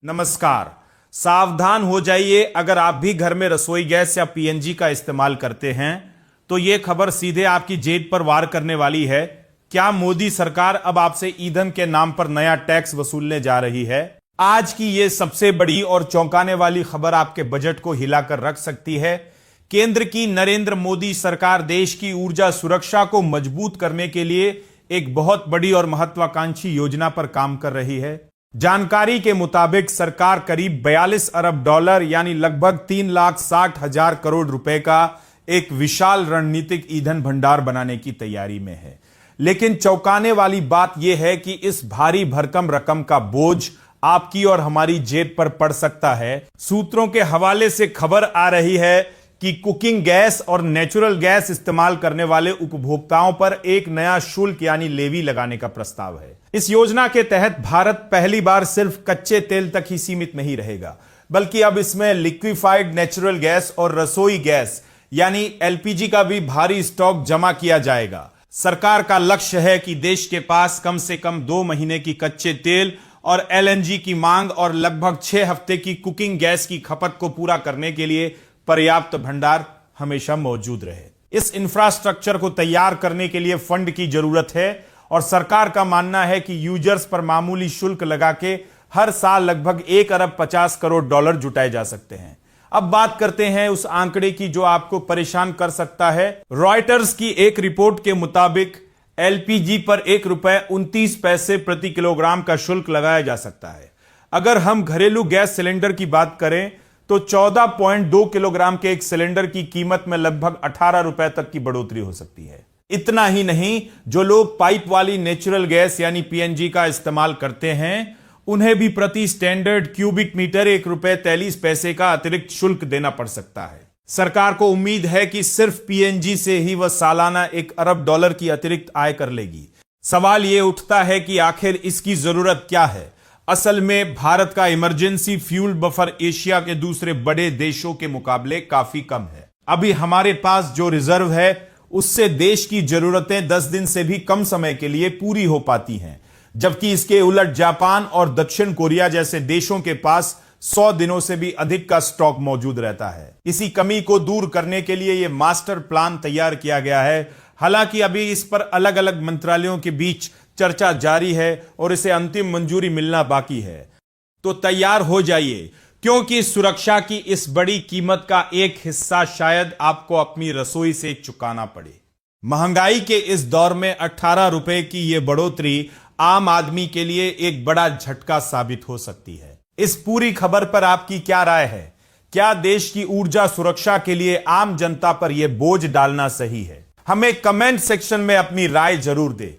नमस्कार। सावधान हो जाइए, अगर आप भी घर में रसोई गैस या पीएनजी का इस्तेमाल करते हैं तो यह खबर सीधे आपकी जेब पर वार करने वाली है। क्या मोदी सरकार अब आपसे ईंधन के नाम पर नया टैक्स वसूलने जा रही है? आज की यह सबसे बड़ी और चौंकाने वाली खबर आपके बजट को हिलाकर रख सकती है। केंद्र की नरेंद्र मोदी सरकार देश की ऊर्जा सुरक्षा को मजबूत करने के लिए एक बहुत बड़ी और महत्वाकांक्षी योजना पर काम कर रही है। जानकारी के मुताबिक सरकार करीब 42 अरब डॉलर यानी लगभग 3,60,000 करोड़ रुपए का एक विशाल रणनीतिक ईंधन भंडार बनाने की तैयारी में है। लेकिन चौंकाने वाली बात यह है कि इस भारी भरकम रकम का बोझ आपकी और हमारी जेब पर पड़ सकता है। सूत्रों के हवाले से खबर आ रही है कि कुकिंग गैस और नेचुरल गैस इस्तेमाल करने वाले उपभोक्ताओं पर एक नया शुल्क यानी लेवी लगाने का प्रस्ताव है। इस योजना के तहत भारत पहली बार सिर्फ कच्चे तेल तक ही सीमित नहीं रहेगा, बल्कि अब इसमें लिक्विफाइड नेचुरल गैस और रसोई गैस यानी एलपीजी का भी भारी स्टॉक जमा किया जाएगा। सरकार का लक्ष्य है कि देश के पास कम से कम 2 महीने की कच्चे तेल और एलएनजी की मांग और लगभग 6 हफ्ते की कुकिंग गैस की खपत को पूरा करने के लिए पर्याप्त भंडार हमेशा मौजूद रहे। इस इंफ्रास्ट्रक्चर को तैयार करने के लिए फंड की जरूरत है और सरकार का मानना है कि यूजर्स पर मामूली शुल्क लगा के हर साल लगभग 1 अरब 50 करोड़ डॉलर जुटाए जा सकते हैं। अब बात करते हैं उस आंकड़े की जो आपको परेशान कर सकता है। रॉयटर्स की एक रिपोर्ट के मुताबिक एलपीजी पर ₹1.29 प्रति किलोग्राम का शुल्क लगाया जा सकता है। अगर हम घरेलू गैस सिलेंडर की बात करें तो 14.2 किलोग्राम के एक सिलेंडर की कीमत में लगभग 18 रुपए तक की बढ़ोतरी हो सकती है। इतना ही नहीं, जो लोग पाइप वाली नेचुरल गैस यानी पीएनजी का इस्तेमाल करते हैं उन्हें भी प्रति स्टैंडर्ड क्यूबिक मीटर ₹1.43 का अतिरिक्त शुल्क देना पड़ सकता है। सरकार को उम्मीद है कि सिर्फ पीएनजी से ही वह सालाना 1 अरब डॉलर की अतिरिक्त आय कर लेगी। सवाल यह उठता है कि आखिर इसकी जरूरत क्या है? असल में भारत का इमरजेंसी फ्यूल बफर एशिया के दूसरे बड़े देशों के मुकाबले काफी कम है। अभी हमारे पास जो रिजर्व है उससे देश की जरूरतें 10 दिन से भी कम समय के लिए पूरी हो पाती हैं, जबकि इसके उलट जापान और दक्षिण कोरिया जैसे देशों के पास 100 दिनों से भी अधिक का स्टॉक मौजूद रहता है। इसी कमी को दूर करने के लिए यह मास्टर प्लान तैयार किया गया है। हालांकि अभी इस पर अलग अलग मंत्रालयों के बीच चर्चा जारी है और इसे अंतिम मंजूरी मिलना बाकी है। तो तैयार हो जाइए, क्योंकि सुरक्षा की इस बड़ी कीमत का एक हिस्सा शायद आपको अपनी रसोई से चुकाना पड़े। महंगाई के इस दौर में 18 रुपए की यह बढ़ोतरी आम आदमी के लिए एक बड़ा झटका साबित हो सकती है। इस पूरी खबर पर आपकी क्या राय है? क्या देश की ऊर्जा सुरक्षा के लिए आम जनता पर यह बोझ डालना सही है? हमें कमेंट सेक्शन में अपनी राय जरूर दें।